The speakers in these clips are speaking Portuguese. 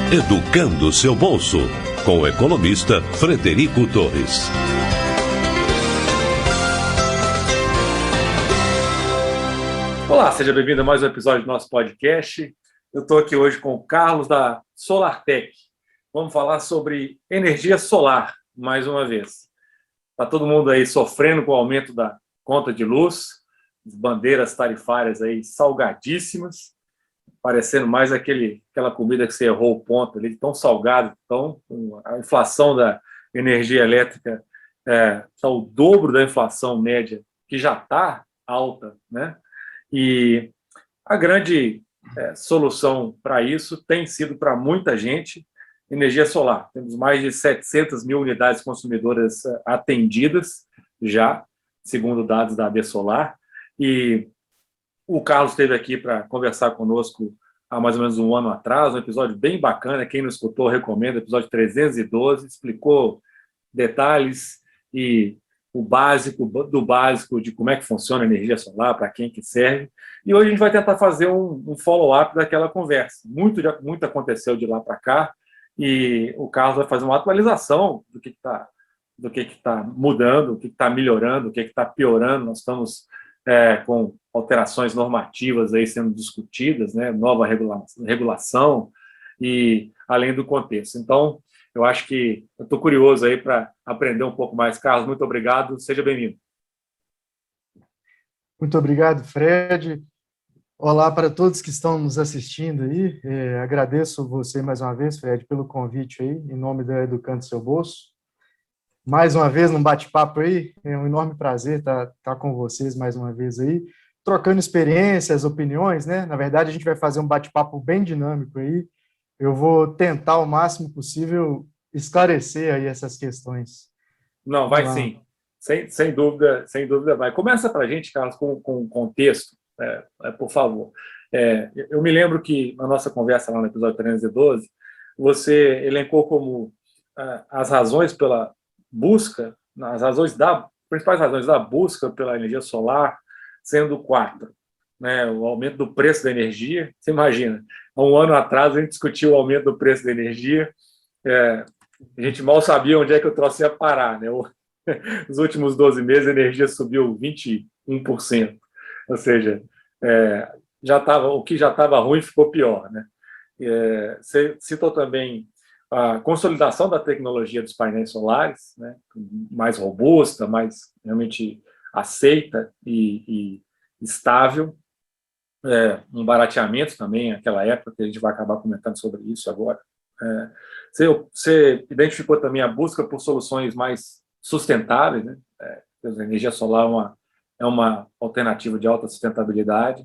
Educando seu bolso, com o economista Frederico Torres. Olá, seja bem-vindo a mais um episódio do nosso podcast. Eu estou aqui hoje com o Carlos da SolarTech. Vamos falar sobre energia solar, mais uma vez. Está todo mundo aí sofrendo com o aumento da conta de luz, as bandeiras tarifárias aí salgadíssimas, parecendo mais aquela comida que você errou o ponto ali, tão salgado, tão, a inflação da energia elétrica está o dobro da inflação média, que já está alta, né? E a grande solução para isso tem sido para muita gente energia solar. Temos mais de 700 mil unidades consumidoras atendidas já, segundo dados da AD Solar. E o Carlos esteve aqui para conversar conosco há mais ou menos um ano atrás, um episódio bem bacana. Quem não escutou, recomendo, episódio 312, explicou detalhes e o básico do básico de como é que funciona a energia solar, para quem que serve. E hoje a gente vai tentar fazer um follow-up daquela conversa. Muito aconteceu de lá para cá, e o Carlos vai fazer uma atualização do que está mudando, o que está melhorando, o que está piorando. Nós estamos com alterações normativas aí sendo discutidas, né? Nova regulação e além do contexto. Então, eu acho que eu estou curioso aí para aprender um pouco mais. Carlos, muito obrigado, seja bem-vindo. Muito obrigado, Fred. Olá para todos que estão nos assistindo aí. Agradeço você mais uma vez, Fred, pelo convite aí, em nome da Educando Seu Bolso. Mais uma vez, num bate-papo aí, é um enorme prazer estar com vocês mais uma vez aí, trocando experiências, opiniões, né? Na verdade, a gente vai fazer um bate-papo bem dinâmico aí. Eu vou tentar o máximo possível esclarecer aí essas questões. Não, vai sim. Sem dúvida vai. Começa para a gente, Carlos, com o contexto, por favor. Eu me lembro que na nossa conversa lá no episódio 312, você elencou como as razões pela busca, principais razões da busca pela energia solar, sendo 4. Né, o aumento do preço da energia. Você imagina, há um ano atrás a gente discutiu o aumento do preço da energia, a gente mal sabia onde é que o troço ia parar. Né? Nos últimos 12 meses a energia subiu 21%, ou seja, o que já estava ruim ficou pior. Né? Você citou também a consolidação da tecnologia dos painéis solares, né? Mais robusta, mais realmente aceita e estável. Um barateamento também, naquela época, que a gente vai acabar comentando sobre isso agora. Você identificou também a busca por soluções mais sustentáveis, né? A energia solar é uma alternativa de alta sustentabilidade,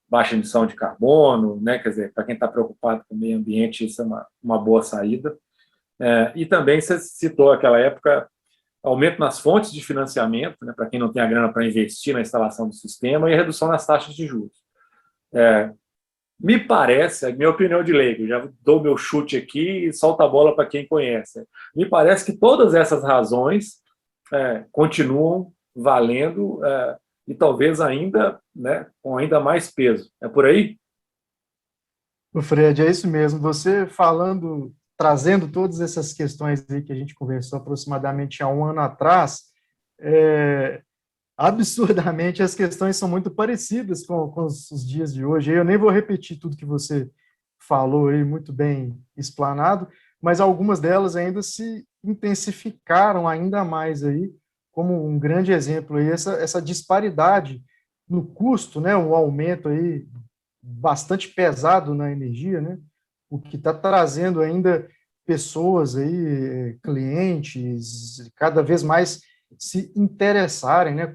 baixa emissão de carbono, né? Quer dizer, para quem está preocupado com o meio ambiente, isso é uma boa saída. E também você citou aquela época aumento nas fontes de financiamento, né? Para quem não tem a grana para investir na instalação do sistema, e a redução nas taxas de juros. Me parece, a minha opinião de leigo, já dou meu chute aqui e solto a bola para quem conhece. Me parece que todas essas razões continuam valendo e talvez ainda, né, com ainda mais peso. É por aí? O Fred, é isso mesmo. Você trazendo todas essas questões aí que a gente conversou aproximadamente há um ano atrás, absurdamente as questões são muito parecidas com os dias de hoje. Eu nem vou repetir tudo que você falou aí, muito bem explanado, mas algumas delas ainda se intensificaram ainda mais aí, como um grande exemplo aí, essa disparidade no custo, né, um aumento aí bastante pesado na energia, né, o que está trazendo ainda pessoas aí, clientes, cada vez mais se interessarem, né,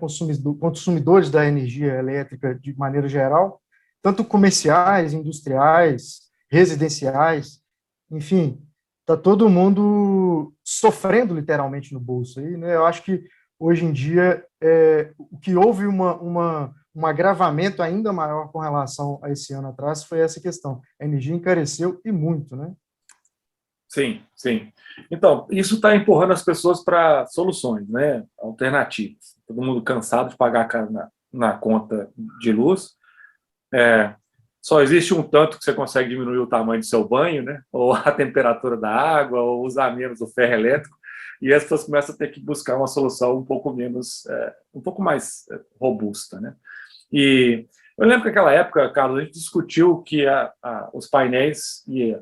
consumidores da energia elétrica de maneira geral, tanto comerciais, industriais, residenciais, enfim, está todo mundo sofrendo literalmente no bolso aí, né? Eu acho que hoje em dia o que houve um agravamento ainda maior com relação a esse ano atrás foi essa questão. A energia encareceu e muito, né? Sim, sim. Então, isso está empurrando as pessoas para soluções, né, alternativas. Todo mundo cansado de pagar na conta de luz. só existe um tanto que você consegue diminuir o tamanho do seu banho, né? Ou a temperatura da água, ou usar menos o ferro elétrico, e as pessoas começam a ter que buscar uma solução um pouco menos, um pouco mais robusta, né? E eu lembro que naquela época, Carlos, a gente discutiu que os painéis e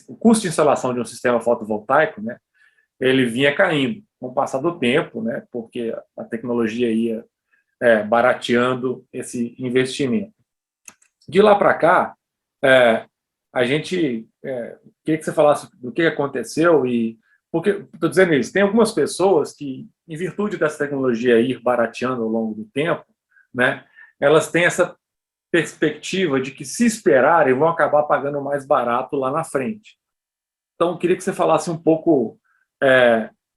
o custo de instalação de um sistema fotovoltaico, né, ele vinha caindo com o passar do tempo, né, porque a tecnologia ia barateando esse investimento. De lá para cá, a gente queria que você falasse do que aconteceu e porque estou dizendo isso, tem algumas pessoas que, em virtude dessa tecnologia ir barateando ao longo do tempo, né, elas têm essa perspectiva de que, se esperarem, vão acabar pagando mais barato lá na frente. Então, eu queria que você falasse um pouco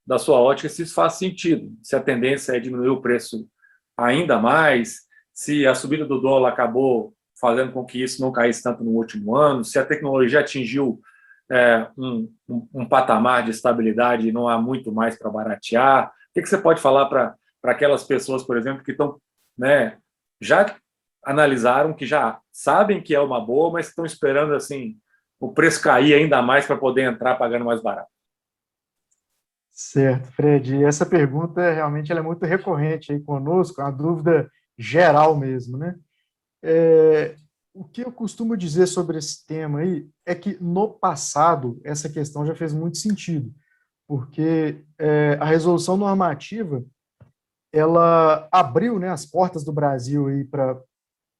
da sua ótica, se isso faz sentido, se a tendência é diminuir o preço ainda mais, se a subida do dólar acabou fazendo com que isso não caísse tanto no último ano, se a tecnologia atingiu um patamar de estabilidade e não há muito mais para baratear. O que você pode falar para aquelas pessoas, por exemplo, que estão, né, já analisaram, que já sabem que é uma boa, mas estão esperando assim o preço cair ainda mais para poder entrar pagando mais barato? Certo, Fred. Essa pergunta realmente ela é muito recorrente aí conosco, é uma dúvida geral mesmo, né? O que eu costumo dizer sobre esse tema aí é que, no passado, essa questão já fez muito sentido, porque a resolução normativa ela abriu, né, as portas do Brasil aí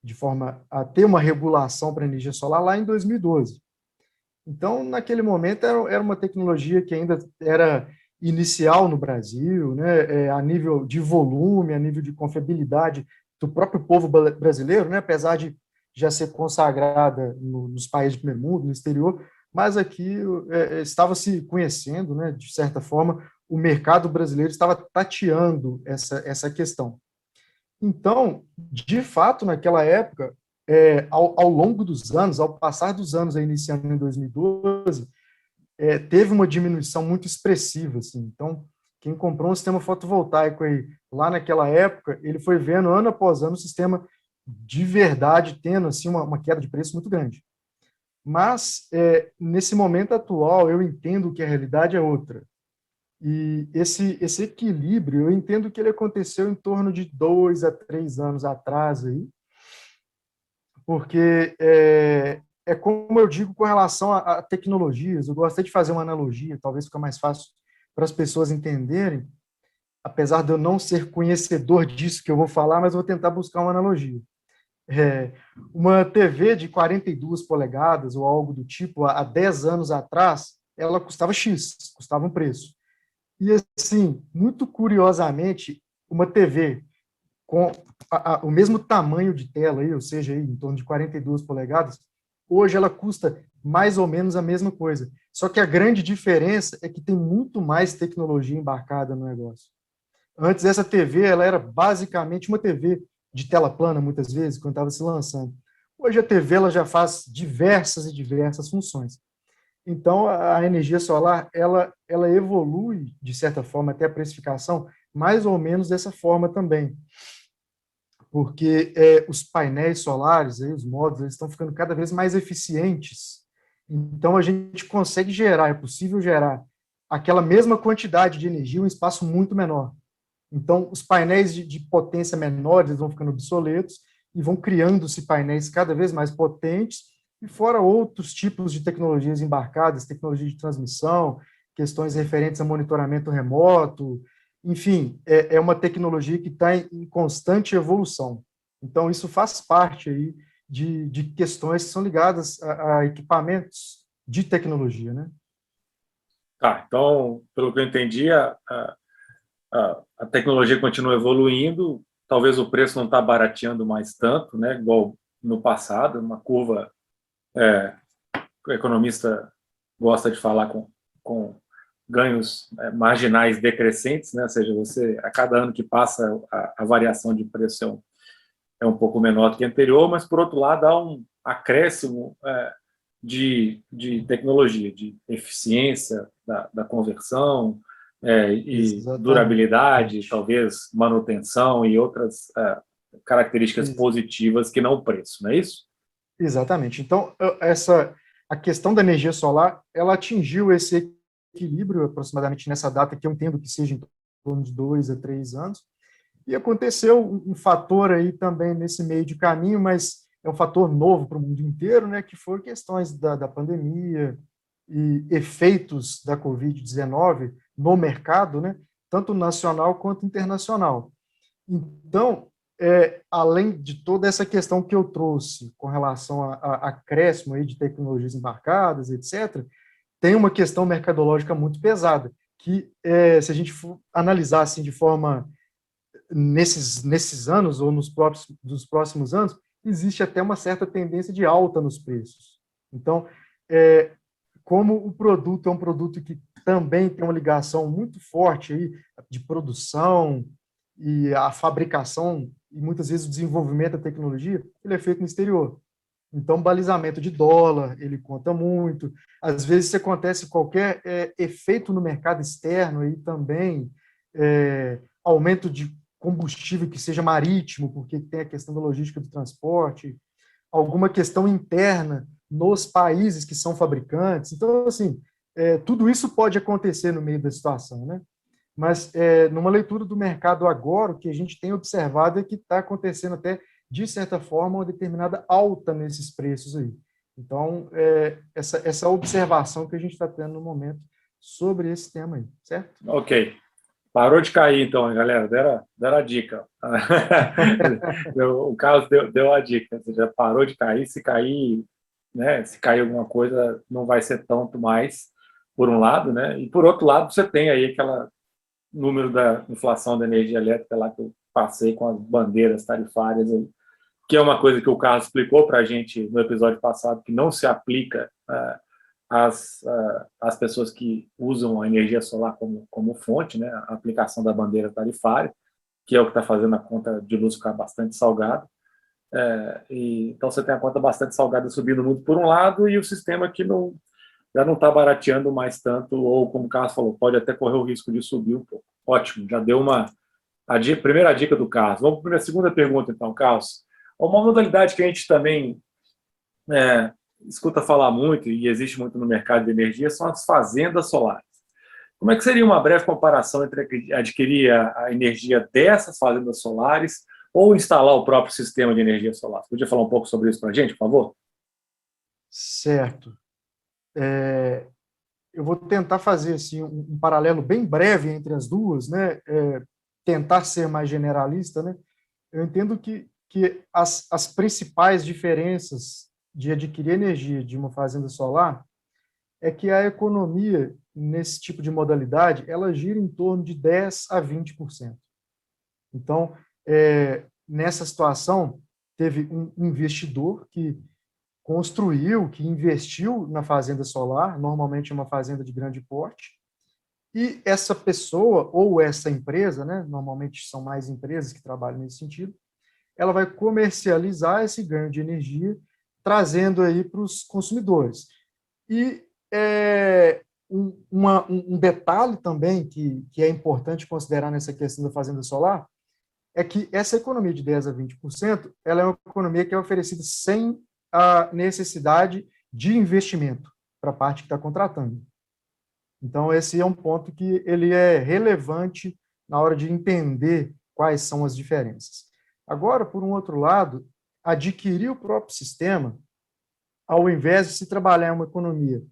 de forma a ter uma regulação para energia solar lá em 2012. Então, naquele momento, era uma tecnologia que ainda era inicial no Brasil, né, a nível de volume, a nível de confiabilidade do próprio povo brasileiro, né, apesar de já ser consagrada nos países de primeiro mundo, no exterior, mas aqui estava se conhecendo, né, de certa forma, o mercado brasileiro estava tateando essa questão. Então, de fato, naquela época, ao longo dos anos, ao passar dos anos, iniciando em 2012, teve uma diminuição muito expressiva. Assim. Então, quem comprou um sistema fotovoltaico aí, lá naquela época, ele foi vendo, ano após ano, o sistema de verdade tendo assim, uma queda de preço muito grande. Mas, nesse momento atual, eu entendo que a realidade é outra. E esse equilíbrio, eu entendo que ele aconteceu em torno de 2 a 3 anos atrás, aí, porque como eu digo com relação a tecnologias, eu gostaria de fazer uma analogia, talvez fique mais fácil para as pessoas entenderem, apesar de eu não ser conhecedor disso que eu vou falar, mas eu vou tentar buscar uma analogia. Uma TV de 42 polegadas ou algo do tipo, há 10 anos atrás, ela custava X, custava um preço. E, assim, muito curiosamente, uma TV com o mesmo tamanho de tela, aí, ou seja, aí, em torno de 42 polegadas, hoje ela custa mais ou menos a mesma coisa. Só que a grande diferença é que tem muito mais tecnologia embarcada no negócio. Antes, essa TV ela era basicamente uma TV de tela plana, muitas vezes, quando estava se lançando. Hoje a TV ela já faz diversas e diversas funções. Então, a energia solar, ela evolui, de certa forma, até a precificação, mais ou menos dessa forma também. Porque os painéis solares, os módulos, eles estão ficando cada vez mais eficientes. Então, a gente consegue gerar, é possível gerar aquela mesma quantidade de energia em um espaço muito menor. Então, os painéis de potência menores eles vão ficando obsoletos e vão criando-se painéis cada vez mais potentes, e fora outros tipos de tecnologias embarcadas, tecnologia de transmissão, questões referentes a monitoramento remoto, enfim, é uma tecnologia que está em constante evolução. Então, isso faz parte aí de questões que são ligadas a equipamentos de tecnologia, né? Tá, então, pelo que eu entendi, a tecnologia continua evoluindo, talvez o preço não está barateando mais tanto, né, igual no passado, uma curva, o economista gosta de falar com ganhos marginais decrescentes, né, ou seja, você, a cada ano que passa, a variação de preço é um pouco menor do que a anterior, mas, por outro lado, há um acréscimo de tecnologia, de eficiência da conversão, e durabilidade, talvez manutenção e outras características positivas que não o preço, não é isso? Exatamente. Então, a questão da energia solar, ela atingiu esse equilíbrio aproximadamente nessa data, que eu entendo que seja em torno de 2 a 3 anos, e aconteceu um fator aí também nesse meio de caminho, mas é um fator novo para o mundo inteiro, né, que foi questões da pandemia e efeitos da Covid-19 no mercado, né, tanto nacional quanto internacional. Então, além de toda essa questão que eu trouxe com relação a acréscimo aí de tecnologias embarcadas, etc., tem uma questão mercadológica muito pesada, que se a gente for analisar assim, de forma nesses anos ou dos próximos anos, existe até uma certa tendência de alta nos preços. Então, como o produto é um produto que também tem uma ligação muito forte aí de produção e a fabricação e muitas vezes o desenvolvimento da tecnologia, ele é feito no exterior. Então, balizamento de dólar, ele conta muito. Às vezes, se acontece qualquer efeito no mercado externo, aí também, aumento de combustível que seja marítimo, porque tem a questão da logística do transporte, alguma questão interna nos países que são fabricantes. Então, assim, tudo isso pode acontecer no meio da situação, né? Mas, numa leitura do mercado agora, o que a gente tem observado é que está acontecendo até, de certa forma, uma determinada alta nesses preços aí. Então, essa observação que a gente está tendo no momento sobre esse tema aí, certo? Ok. Parou de cair, então, galera. Deram a dica. O Carlos deu a dica. Você já parou de cair. Se cair, né? Se cair alguma coisa, não vai ser tanto mais, por um lado, né? E por outro lado, você tem aí aquela número da inflação da energia elétrica lá que eu passei com as bandeiras tarifárias aí, que é uma coisa que o Carlos explicou para a gente no episódio passado, que não se aplica às pessoas que usam a energia solar como fonte, né? A aplicação da bandeira tarifária, que é o que está fazendo a conta de luz ficar bastante salgada. Então você tem a conta bastante salgada subindo muito por um lado e o sistema que já não está barateando mais tanto, ou como o Carlos falou, pode até correr o risco de subir um pouco. Ótimo, já deu primeira dica do Carlos. Vamos para a segunda pergunta, então, Carlos. Uma modalidade que a gente também escuta falar muito e existe muito no mercado de energia são as fazendas solares. Como é que seria uma breve comparação entre adquirir a energia dessas fazendas solares ou instalar o próprio sistema de energia solar? Você podia falar um pouco sobre isso para a gente, por favor? Certo. Eu vou tentar fazer assim, um paralelo bem breve entre as duas, né? Tentar ser mais generalista, né? Eu entendo que as principais diferenças de adquirir energia de uma fazenda solar é que a economia nesse tipo de modalidade ela gira em torno de 10 a 20%. Então, nessa situação, teve um investidor que construiu, que investiu na fazenda solar, normalmente uma fazenda de grande porte, e essa pessoa ou essa empresa, né, normalmente são mais empresas que trabalham nesse sentido, ela vai comercializar esse ganho de energia, trazendo aí para os consumidores. E um detalhe também que é importante considerar nessa questão da fazenda solar é que essa economia de 10 a 20%, ela é uma economia que é oferecida sem a necessidade de investimento para a parte que está contratando. Então, esse é um ponto que ele é relevante na hora de entender quais são as diferenças. Agora, por um outro lado, adquirir o próprio sistema, ao invés de se trabalhar uma economia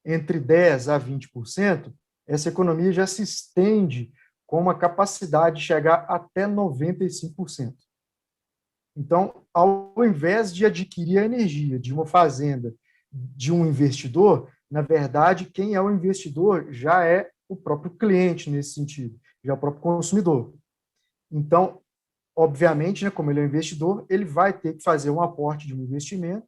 entre 10% a 20%, essa economia já se estende com uma capacidade de chegar até 95%. Então, ao invés de adquirir a energia de uma fazenda de um investidor, na verdade, quem é o investidor já é o próprio cliente nesse sentido, já é o próprio consumidor. Então, obviamente, né, como ele é um investidor, ele vai ter que fazer um aporte de um investimento,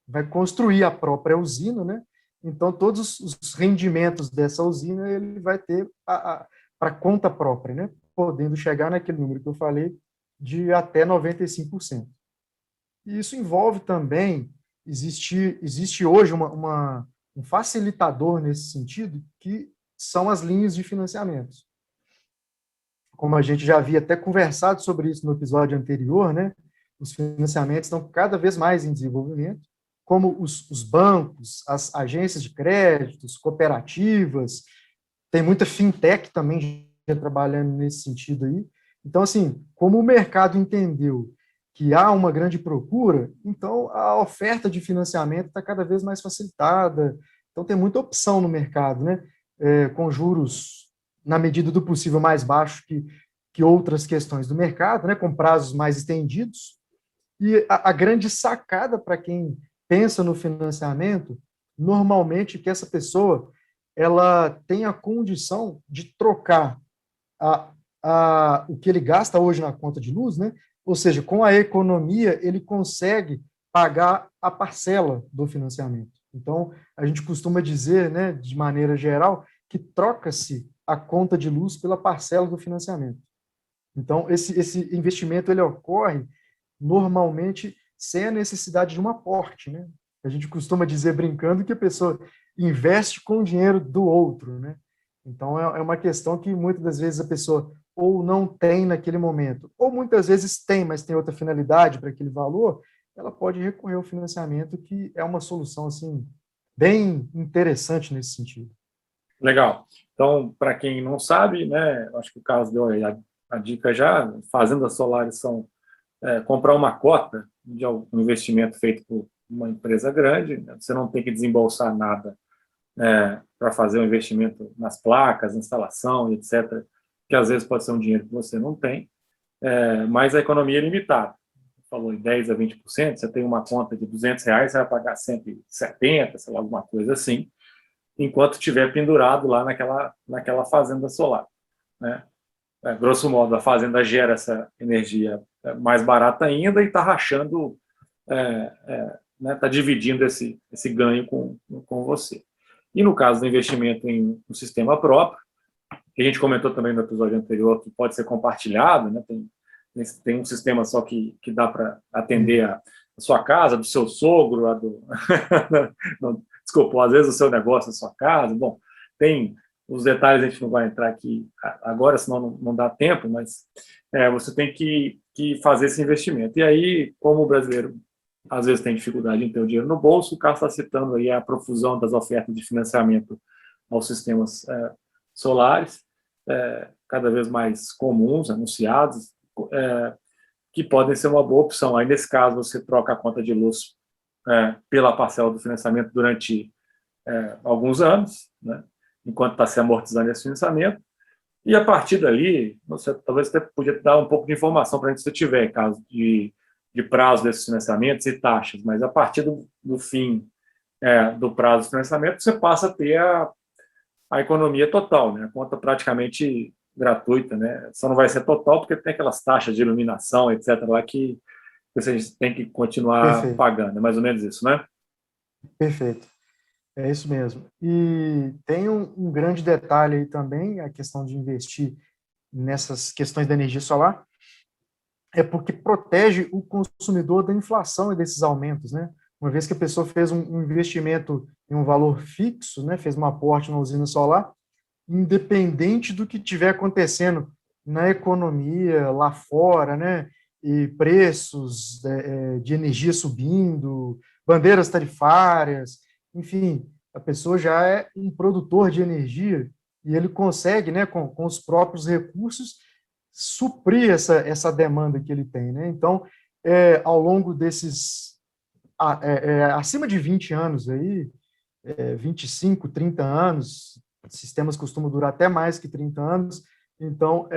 vai construir a própria usina, né? Então, todos os rendimentos dessa usina ele vai ter para conta própria, né? Podendo chegar naquele número que eu falei, de até 95%. E isso envolve também, existe hoje um facilitador nesse sentido, que são as linhas de financiamento. Como a gente já havia até conversado sobre isso no episódio anterior, né? Os financiamentos estão cada vez mais em desenvolvimento, como os bancos, as agências de créditos, cooperativas, tem muita fintech também já trabalhando nesse sentido aí. Então, assim, como o mercado entendeu que há uma grande procura, então a oferta de financiamento está cada vez mais facilitada. Então, tem muita opção no mercado, né? Com juros, na medida do possível, mais baixos que outras questões do mercado, né? Com prazos mais estendidos. E a grande sacada para quem pensa no financiamento, normalmente, que essa pessoa ela tem a condição de trocar o que ele gasta hoje na conta de luz, né? Ou seja, com a economia, ele consegue pagar a parcela do financiamento. Então, a gente costuma dizer, né, de maneira geral, que troca-se a conta de luz pela parcela do financiamento. Então, esse investimento ele ocorre normalmente sem a necessidade de um aporte, né? A gente costuma dizer, brincando, que a pessoa investe com o dinheiro do outro, né? Então, é uma questão que muitas das vezes a pessoa ou não tem naquele momento, ou muitas vezes tem, mas tem outra finalidade para aquele valor, ela pode recorrer ao financiamento, que é uma solução, assim, bem interessante nesse sentido. Legal. Então, para quem não sabe, né, acho que o Carlos deu aí a dica já, fazendas solares são comprar uma cota de um investimento feito por uma empresa grande, né? Você não tem que desembolsar nada para fazer um investimento nas placas, instalação, etc., que às vezes pode ser um dinheiro que você não tem, mas a economia é limitada. Falou em 10% a 20%, você tem uma conta de R$200, você vai pagar 170, sei lá, alguma coisa assim, enquanto estiver pendurado lá naquela fazenda solar, né? Grosso modo, a fazenda gera essa energia mais barata ainda e está rachando, né, está dividindo esse ganho com você. E no caso do investimento em um sistema próprio, que a gente comentou também no episódio anterior, que pode ser compartilhado, né? Tem um sistema só que dá para atender a sua casa, do seu sogro, desculpa, às vezes o seu negócio, a sua casa. Bom, tem os detalhes, a gente não vai entrar aqui agora, senão não dá tempo, mas você tem que fazer esse investimento. E aí, como o brasileiro às vezes tem dificuldade em ter o dinheiro no bolso, o Carlos está citando aí a profusão das ofertas de financiamento aos sistemas solares, cada vez mais comuns, anunciados, que podem ser uma boa opção. Aí, nesse caso, você troca a conta de luz pela parcela do financiamento durante alguns anos, né, enquanto está se amortizando esse financiamento, e a partir dali, você talvez até podia dar um pouco de informação para a gente, se tiver, caso de prazo desses financiamentos e taxas, mas a partir do fim do prazo do financiamento, você passa a ter a economia total, né, a conta praticamente gratuita, né, só não vai ser total porque tem aquelas taxas de iluminação, etc., lá que você tem que continuar pagando, é mais ou menos isso, né? Perfeito. É isso mesmo. E tem um grande detalhe aí também, a questão de investir nessas questões da energia solar, é porque protege o consumidor da inflação e desses aumentos, né? Uma vez que a pessoa fez um investimento em um valor fixo, né, fez um aporte na usina solar, independente do que estiver acontecendo na economia lá fora, né, e preços de energia subindo, bandeiras tarifárias, enfim, a pessoa já é um produtor de energia e ele consegue, né, com os próprios recursos, suprir essa demanda que ele tem, né? Então, ao longo desses acima de 20 anos aí, 25, 30 anos, sistemas costumam durar até mais que 30 anos, então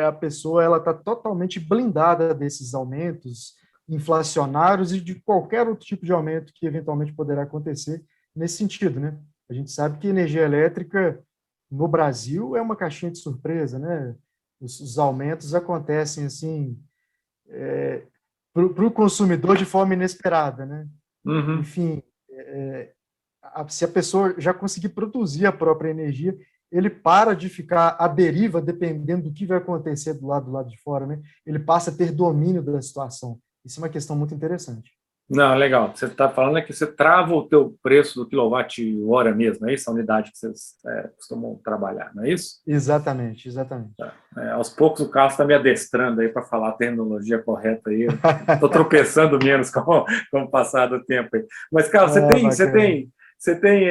a pessoa ela está totalmente blindada desses aumentos inflacionários e de qualquer outro tipo de aumento que eventualmente poderá acontecer nesse sentido, né? A gente sabe que energia elétrica no Brasil é uma caixinha de surpresa, né? Os aumentos acontecem assim para o consumidor de forma inesperada, né? Uhum. Enfim, se a pessoa já conseguir produzir a própria energia, ele para de ficar à deriva dependendo do que vai acontecer do lado de fora, né? Ele passa a ter domínio da situação. Isso é uma questão muito interessante. Não, legal. Você está falando é que você trava o teu preço do quilowatt-hora mesmo, é isso? A unidade que vocês costumam trabalhar, não é isso? Exatamente, exatamente. Aos poucos o Carlos está me adestrando aí para falar a terminologia correta aí. Estou tropeçando menos com o passar do tempo aí. Mas, Carlos, você tem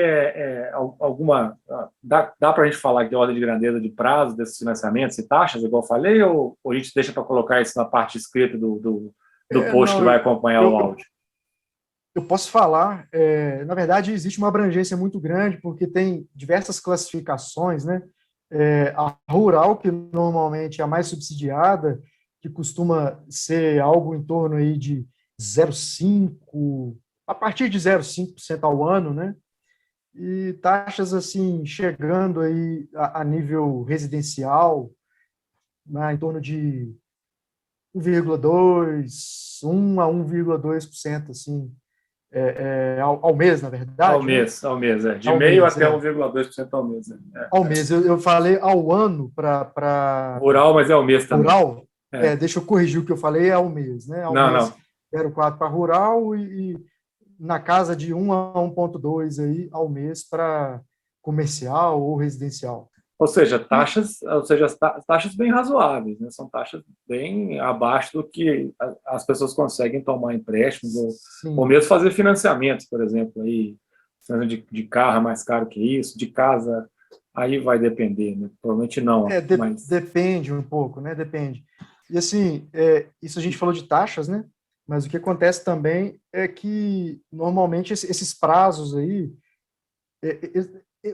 alguma... Dá para a gente falar de ordem de grandeza de prazo desses financiamentos e taxas, igual eu falei, ou a gente deixa para colocar isso na parte escrita do post Não, que vai acompanhar o áudio? eu posso falar, na verdade, existe uma abrangência muito grande, porque tem diversas classificações, né? A rural, que normalmente é a mais subsidiada, que costuma ser algo em torno aí de 0,5%, a partir de 0,5% ao ano, né? E taxas assim, chegando aí a nível residencial, né, em torno de 1,2%, 1 a 1,2%, assim, ao mês, na Ao verdade, mês, né? ao mês, de Ao meio mês, até 1,2% ao mês. Ao mês. Eu falei ao ano para Rural, mas é ao mês também. rural. Deixa eu corrigir o que eu falei, é ao mês, né? Ao Não, mês, não. 0,4 para rural e na casa de 1 a 1,2 aí ao mês para comercial ou residencial. Ou seja, taxas bem razoáveis, né? São taxas bem abaixo do que as pessoas conseguem tomar empréstimos ou mesmo fazer financiamentos, por exemplo, aí de carro é mais caro que isso, de casa aí vai depender, né? Provavelmente não, mas Depende um pouco, né? Depende. E assim, isso a gente falou de taxas, né? Mas o que acontece também é que normalmente esses prazos aí,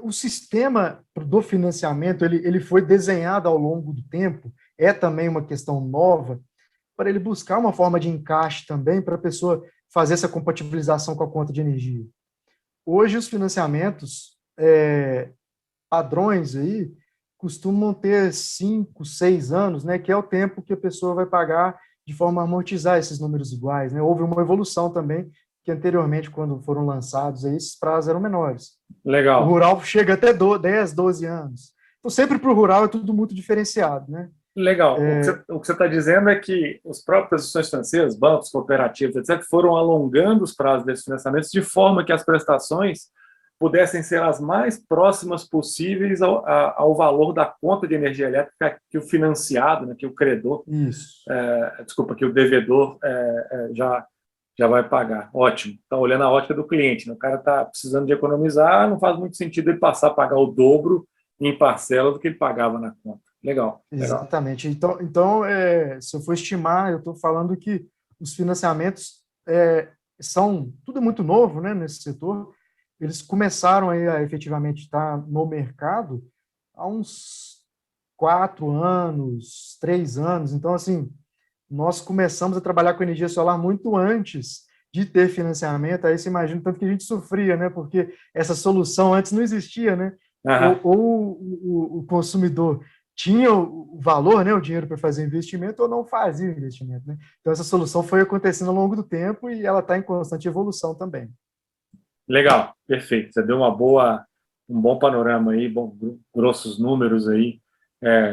o sistema do financiamento ele foi desenhado ao longo do tempo, é também uma questão nova, para ele buscar uma forma de encaixe também para a pessoa fazer essa compatibilização com a conta de energia. Hoje, os financiamentos padrões aí costumam ter 5, 6 anos, né, que é o tempo que a pessoa vai pagar de forma a amortizar esses números iguais. Né? Houve uma evolução também, que anteriormente, quando foram lançados, aí, esses prazos eram menores. Legal. O rural chega até 10, 12 anos. Então, sempre para o rural é tudo muito diferenciado. Né? Legal. O que você está dizendo é que as próprias instituições financeiras, bancos, cooperativas, etc., foram alongando os prazos desses financiamentos de forma que as prestações pudessem ser as mais próximas possíveis ao valor da conta de energia elétrica que o financiado, né, que o credor, que o devedor já vai pagar. Ótimo. Está olhando a ótica do cliente. Né? O cara está precisando de economizar, não faz muito sentido ele passar a pagar o dobro em parcela do que ele pagava na conta. Legal. Exatamente. Então se eu for estimar, eu estou falando que os financiamentos tudo muito novo, né, nesse setor. Eles começaram aí a efetivamente estar no mercado há uns 4 anos, 3 anos. Então, assim, nós começamos a trabalhar com energia solar muito antes de ter financiamento. Aí você imagina o tanto que a gente sofria, né? Porque essa solução antes não existia, né? Ou o consumidor tinha o valor, né, o dinheiro para fazer investimento, ou não fazia investimento, né? Então, essa solução foi acontecendo ao longo do tempo e ela está em constante evolução também. Legal, perfeito. Você deu um bom panorama aí, grossos números aí,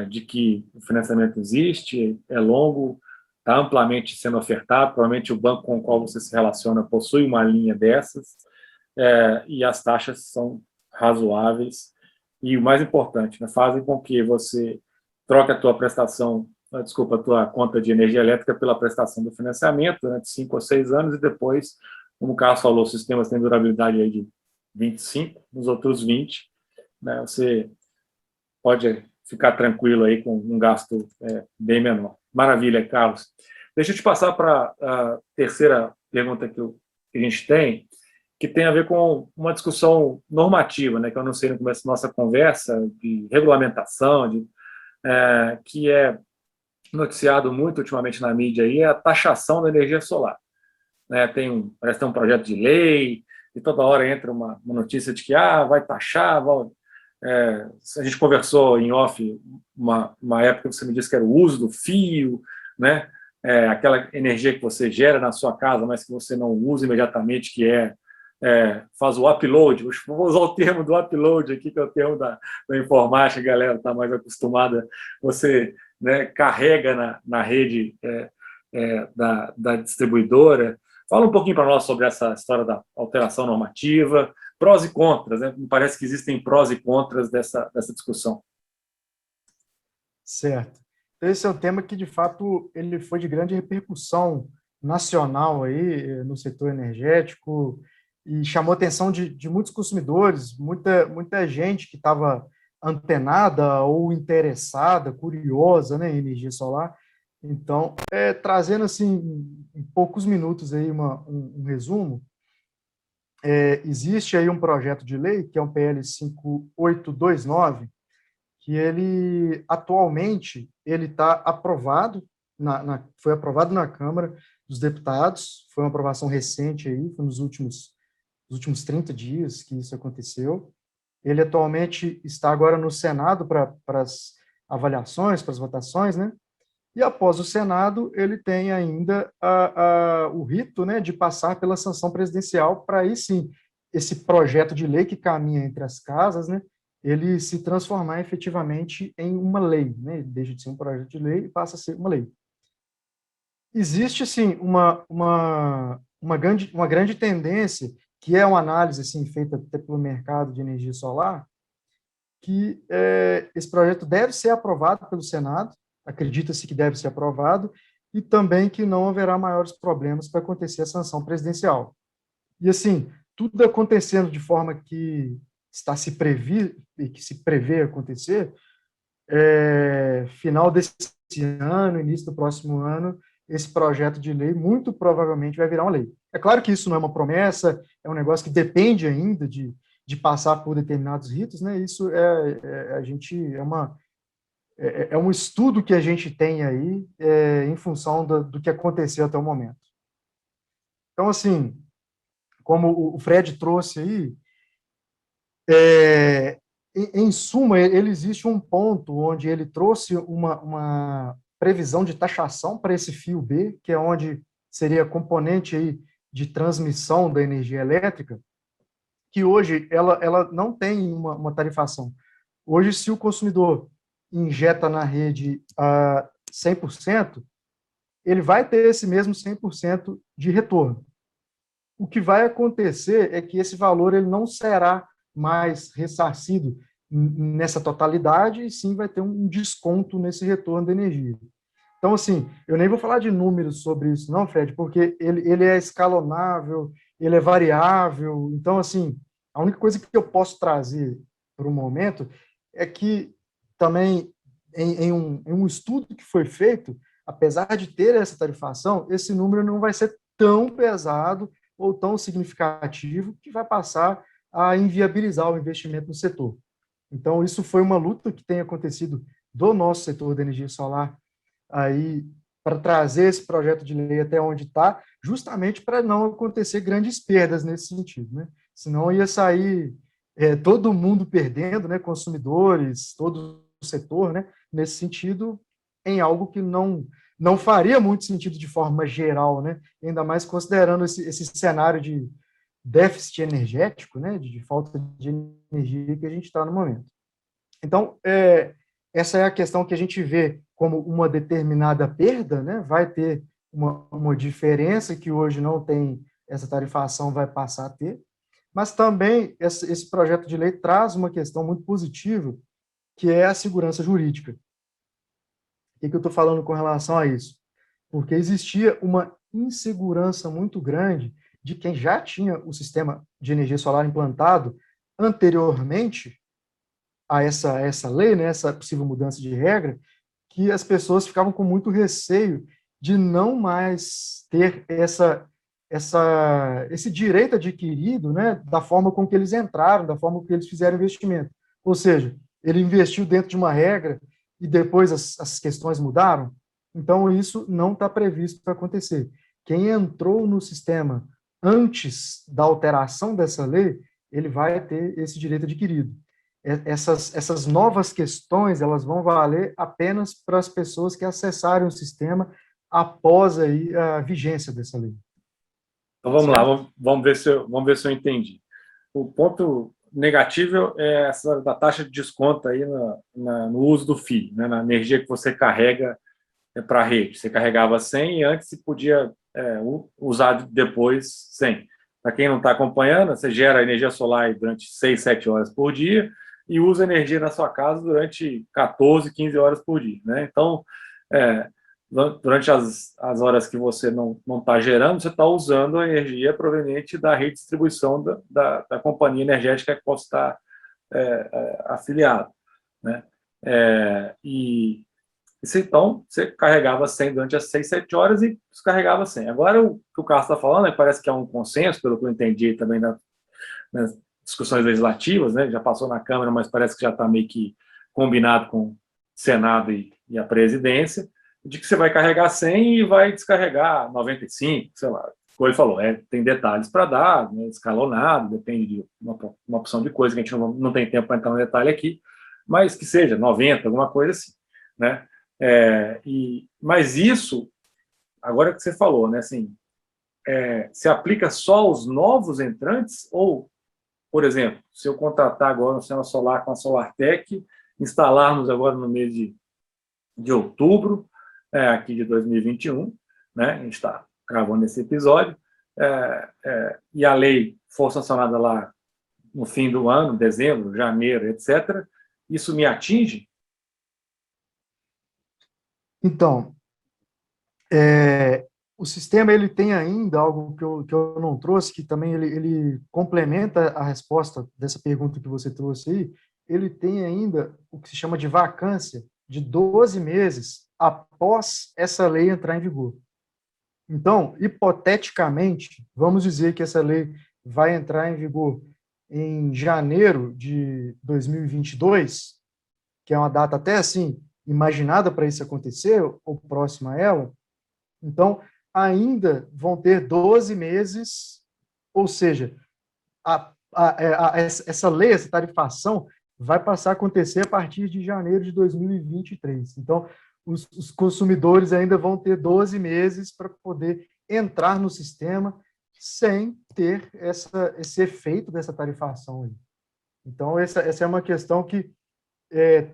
de que o financiamento existe, é longo, está amplamente sendo ofertado, provavelmente o banco com o qual você se relaciona possui uma linha dessas, e as taxas são razoáveis, e o mais importante, né, fazem com que você troque a tua a tua conta de energia elétrica pela prestação do financiamento durante 5 ou 6 anos, e depois, como o Carlos falou, os sistemas têm durabilidade aí de 25, nos outros 20, né, você pode ficar tranquilo aí com um gasto bem menor. Maravilha, Carlos. Deixa eu te passar para a terceira pergunta que a gente tem, que tem a ver com uma discussão normativa, né, que eu anunciei no começo da nossa conversa, de regulamentação, que é noticiado muito ultimamente na mídia, aí, é a taxação da energia solar. Né, parece ter um projeto de lei, e toda hora entra uma notícia de que vai taxar, a gente conversou em off uma época que você me disse que era o uso do fio, né, aquela energia que você gera na sua casa, mas que você não usa imediatamente, que faz o upload. Vou usar o termo do upload aqui, que é o termo da informática, a galera está mais acostumada. Você, né, carrega na rede da distribuidora, Fala um pouquinho para nós sobre essa história da alteração normativa, prós e contras, né? Me parece que existem prós e contras dessa discussão. Certo. Então, esse é um tema que, de fato, ele foi de grande repercussão nacional aí no setor energético e chamou a atenção de muitos consumidores, muita gente que estava antenada ou interessada, curiosa, né, em energia solar. Então, trazendo assim, em poucos minutos aí um resumo, existe aí um projeto de lei, que é um PL 5829, que ele, atualmente, ele está aprovado, foi aprovado na Câmara dos Deputados, foi uma aprovação recente aí, foi nos últimos 30 dias que isso aconteceu. Ele atualmente está agora no Senado para as avaliações, para as votações, né? E após o Senado, ele tem ainda o rito, né, de passar pela sanção presidencial para aí sim, esse projeto de lei que caminha entre as casas, né, ele se transformar efetivamente em uma lei, né? Ele deixa de ser um projeto de lei e passa a ser uma lei. Existe, sim, uma grande tendência, que é uma análise assim, feita até pelo mercado de energia solar, que esse projeto deve ser aprovado pelo Senado, acredita-se que deve ser aprovado, e também que não haverá maiores problemas para acontecer a sanção presidencial. E, assim, tudo acontecendo de forma que está se prevê acontecer, final desse ano, início do próximo ano, esse projeto de lei muito provavelmente vai virar uma lei. É claro que isso não é uma promessa, é um negócio que depende ainda de passar por determinados ritos, né? Isso é um estudo que a gente tem aí em função do que aconteceu até o momento. Então, assim, como o Fred trouxe aí, em suma, ele existe um ponto onde ele trouxe uma previsão de taxação para esse fio B, que é onde seria componente aí de transmissão da energia elétrica, que hoje ela não tem uma tarifação. Hoje, se o consumidor injeta na rede 100%, ele vai ter esse mesmo 100% de retorno. O que vai acontecer é que esse valor ele não será mais ressarcido nessa totalidade, e sim vai ter um desconto nesse retorno da energia. Então, assim, eu nem vou falar de números sobre isso, não, Fred, porque ele é escalonável, ele é variável. Então, assim, a única coisa que eu posso trazer para o momento é que também, em um estudo que foi feito, apesar de ter essa tarifação, esse número não vai ser tão pesado ou tão significativo que vai passar a inviabilizar o investimento no setor. Então, isso foi uma luta que tem acontecido do nosso setor da energia solar aí para trazer esse projeto de lei até onde está, justamente para não acontecer grandes perdas nesse sentido, né? Senão ia sair todo mundo perdendo, né? Consumidores, todo o setor, né? Nesse sentido, em algo que não faria muito sentido de forma geral, né? Ainda mais considerando esse cenário de déficit energético, né? De falta de energia que a gente está no momento. Então, essa é a questão que a gente vê como uma determinada perda, né? Vai ter uma diferença que hoje não tem, essa tarifação vai passar a ter, mas também esse projeto de lei traz uma questão muito positiva, que é a segurança jurídica. O que eu estou falando com relação a isso? Porque existia uma insegurança muito grande de quem já tinha o sistema de energia solar implantado anteriormente a essa lei, né, essa possível mudança de regra, que as pessoas ficavam com muito receio de não mais ter esse direito adquirido, né, da forma com que eles entraram, da forma com que eles fizeram o investimento. Ou seja, ele investiu dentro de uma regra e depois as questões mudaram. Então, isso não está previsto para acontecer. Quem entrou no sistema antes da alteração dessa lei, ele vai ter esse direito adquirido. Essas novas questões, elas vão valer apenas para as pessoas que acessarem o sistema após aí a vigência dessa lei. Então vamos lá, vamos ver se eu entendi. O ponto negativo é essa da taxa de desconto aí no uso do fio, né, na energia que você carrega para a rede. Você carregava 100 e antes se podia usar depois sem. Para quem não está acompanhando, você gera energia solar durante 6, 7 horas por dia e usa energia na sua casa durante 14, 15 horas por dia. Né? Então, durante as horas que você não está gerando, você está usando a energia proveniente da redistribuição da companhia energética que possa estar afiliado. Né? Então, você carregava 100 durante as 6, 7 horas e descarregava 100. Agora, o que o Carlos está falando, parece que é um consenso, pelo que eu entendi também nas discussões legislativas, né? Já passou na Câmara, mas parece que já está meio que combinado com o Senado e a presidência, de que você vai carregar 100 e vai descarregar 95, sei lá. Como ele falou, tem detalhes para dar, né, escalonado, depende de uma opção de coisa que a gente não tem tempo para entrar no detalhe aqui, mas que seja 90, alguma coisa assim. Né? Mas isso, agora que você falou, né, assim, se aplica só aos novos entrantes ou, por exemplo, se eu contratar agora um sistema solar com a SolarTech, instalarmos agora no mês de outubro, aqui de 2021, né, a gente está gravando esse episódio, e a lei for sancionada lá no fim do ano, dezembro, janeiro, etc., isso me atinge? Então, o sistema ele tem ainda algo que eu não trouxe, que também ele complementa a resposta dessa pergunta que você trouxe aí. Ele tem ainda o que se chama de vacância de 12 meses após essa lei entrar em vigor. Então, hipoteticamente, vamos dizer que essa lei vai entrar em vigor em janeiro de 2022, que é uma data até assim imaginada para isso acontecer, ou próxima a ela. Então, ainda vão ter 12 meses, ou seja, essa lei, essa tarifação, vai passar a acontecer a partir de janeiro de 2023. Então, os consumidores ainda vão ter 12 meses para poder entrar no sistema sem ter esse efeito dessa tarifação aí. Então, essa é uma questão que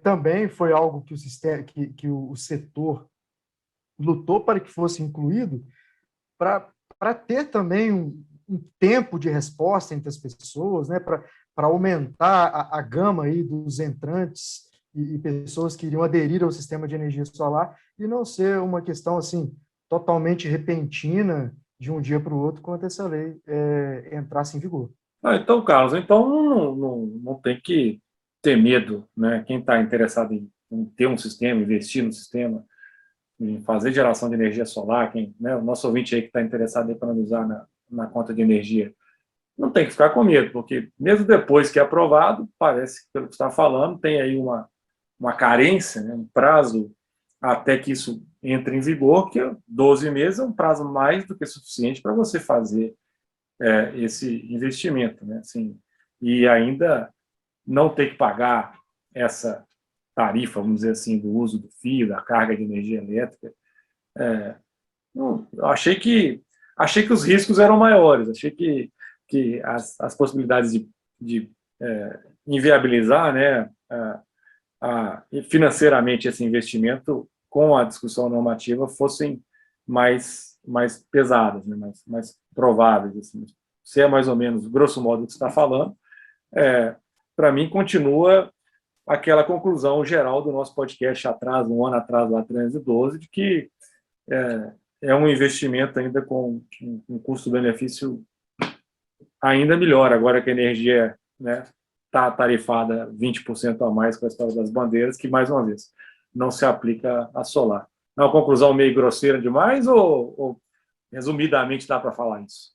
também foi algo que o setor lutou para que fosse incluído, para ter também um tempo de resposta entre as pessoas, né, para aumentar a gama aí dos entrantes e pessoas que iriam aderir ao sistema de energia solar, e não ser uma questão assim totalmente repentina de um dia para o outro, quando essa lei entrasse em vigor. Então, Carlos, não tem que ter medo, né? Quem está interessado em ter um sistema, investir no sistema, em fazer geração de energia solar, né, o nosso ouvinte aí que está interessado em economizar na conta de energia, não tem que ficar com medo, porque mesmo depois que é aprovado, parece que, pelo que você está falando, tem aí uma carência, né, um prazo até que isso entre em vigor, que 12 meses é um prazo mais do que suficiente para você fazer esse investimento. Né, assim, e ainda não ter que pagar essa tarifa, vamos dizer assim, do uso do fio, da carga de energia elétrica. Eu achei que os riscos eram maiores, achei que as possibilidades de inviabilizar, né, financeiramente esse investimento com a discussão normativa fossem mais pesadas, né, mais prováveis. Assim. Se é mais ou menos, grosso modo, o que você está falando, para mim continua aquela conclusão geral do nosso podcast atrás, um ano atrás, lá 312, de que é um investimento ainda com um custo-benefício ainda melhor, agora que a energia está tarifada 20% a mais com a história das bandeiras, que, mais uma vez, não se aplica a solar. É uma conclusão meio grosseira demais ou resumidamente, dá para falar isso?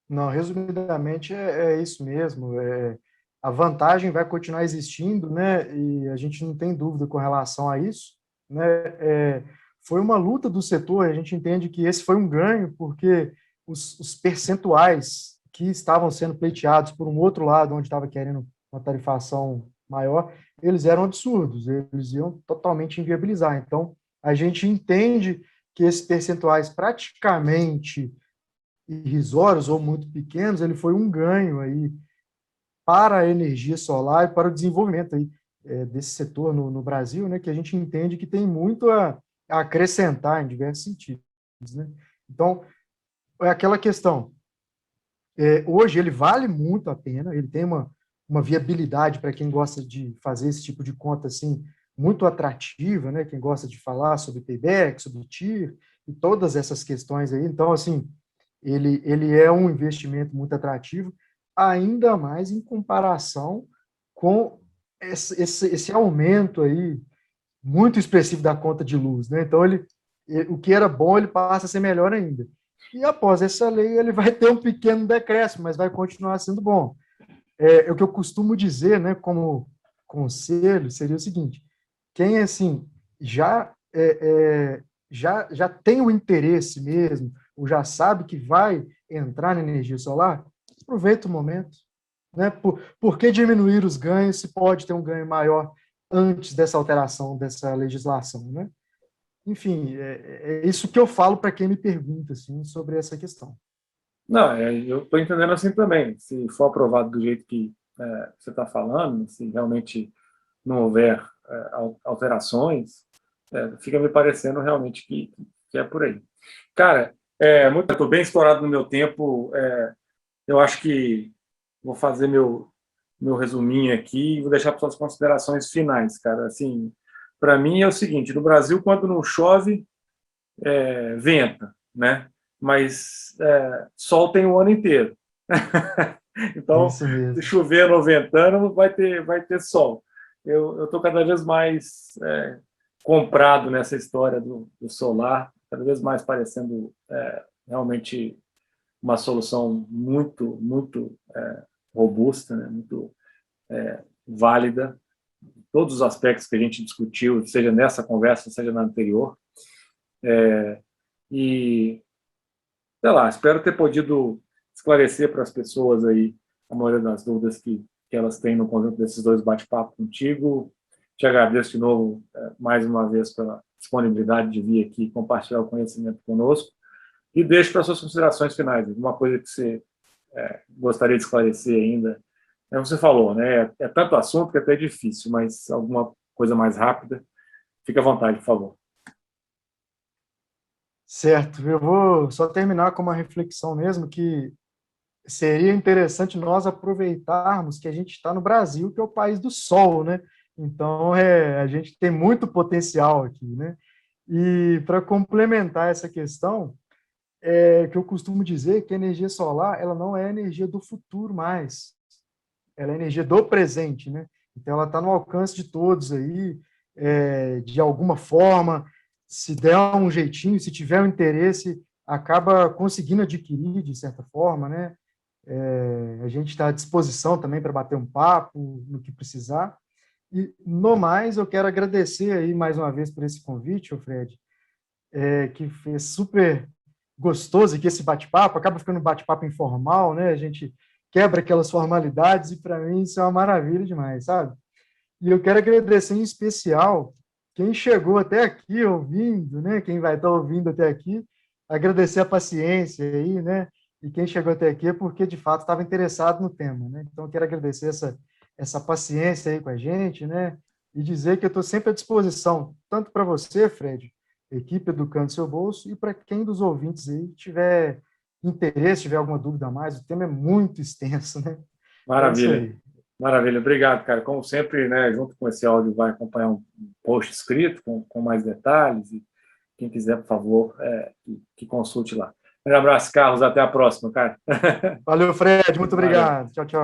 Não, resumidamente é isso mesmo. A vantagem vai continuar existindo, né? E a gente não tem dúvida com relação a isso, né? Foi uma luta do setor. A gente entende que esse foi um ganho, porque os percentuais que estavam sendo pleiteados por um outro lado, onde estava querendo uma tarifação maior, eles eram absurdos. Eles iam totalmente inviabilizar. Então, a gente entende que esses percentuais praticamente irrisórios ou muito pequenos, ele foi um ganho aí para a energia solar e para o desenvolvimento aí, desse setor no Brasil, né, que a gente entende que tem muito a acrescentar em diversos sentidos, né? Então, é aquela questão. Hoje ele vale muito a pena, ele tem uma viabilidade para quem gosta de fazer esse tipo de conta assim, muito atrativa, né? Quem gosta de falar sobre payback, sobre TIR e todas essas questões aí. Então, assim, ele é um investimento muito atrativo, ainda mais em comparação com esse aumento aí muito expressivo da conta de luz, né? Então, o que era bom, ele passa a ser melhor ainda. E após essa lei, ele vai ter um pequeno decréscimo, mas vai continuar sendo bom. O que eu costumo dizer, né, como conselho, seria o seguinte: quem assim já tem o interesse mesmo, ou já sabe que vai entrar na energia solar, aproveita o momento, né? Por que diminuir os ganhos se pode ter um ganho maior antes dessa alteração dessa legislação, né? Enfim, é isso que eu falo para quem me pergunta assim, sobre essa questão. Não, eu estou entendendo assim também. Se for aprovado do jeito que você está falando, se realmente não houver alterações, fica me parecendo realmente que é por aí. Cara, estou bem estourado no meu tempo. Eu acho que vou fazer meu resuminho aqui e vou deixar para suas considerações finais, cara. Assim, para mim é o seguinte: no Brasil, quando não chove, venta, né? Mas sol tem o ano inteiro. É Então, isso se mesmo. chover ou ventando, vai ter sol. Eu estou cada vez mais comprado nessa história do solar, cada vez mais parecendo realmente uma solução muito, muito robusta, né? Muito válida, todos os aspectos que a gente discutiu, seja nessa conversa, seja na anterior. E, sei lá, espero ter podido esclarecer para as pessoas aí a maioria das dúvidas que elas têm no conjunto desses dois bate-papos contigo. Te agradeço de novo, mais uma vez, pela disponibilidade de vir aqui compartilhar o conhecimento conosco. E deixo para suas considerações finais, alguma coisa que você gostaria de esclarecer ainda. Você falou, né? É tanto assunto que até é difícil, mas alguma coisa mais rápida, fique à vontade, por favor. Certo, eu vou só terminar com uma reflexão mesmo, que seria interessante nós aproveitarmos que a gente está no Brasil, que é o país do sol, né? Então, a gente tem muito potencial aqui, né? E para complementar essa questão, que eu costumo dizer que a energia solar, ela não é a energia do futuro mais, ela é a energia do presente, né? Então, ela está no alcance de todos aí, de alguma forma, se der um jeitinho, se tiver um interesse, acaba conseguindo adquirir, de certa forma, né? A gente está à disposição também para bater um papo no que precisar. E, no mais, eu quero agradecer aí mais uma vez por esse convite, ô Fred, que fez super gostoso aqui esse bate-papo, acaba ficando um bate-papo informal, né? A gente quebra aquelas formalidades e, para mim, isso é uma maravilha demais, sabe? E eu quero agradecer em especial quem chegou até aqui ouvindo, né? Quem vai estar ouvindo até aqui, agradecer a paciência aí, né? E quem chegou até aqui é porque, de fato, estava interessado no tema, né? Então, eu quero agradecer essa paciência aí com a gente, né? E dizer que eu estou sempre à disposição, tanto para você, Fred, equipe Educando Seu Bolso, e para quem dos ouvintes aí tiver interesse, tiver alguma dúvida a mais, o tema é muito extenso, né? É isso Maravilha. aí. Maravilha, obrigado, cara. Como sempre, né, junto com esse áudio vai acompanhar um post escrito com mais detalhes e quem quiser, por favor, que consulte lá. Um abraço, Carlos, até a próxima, cara. Valeu, Fred, muito Valeu. obrigado. Tchau, tchau.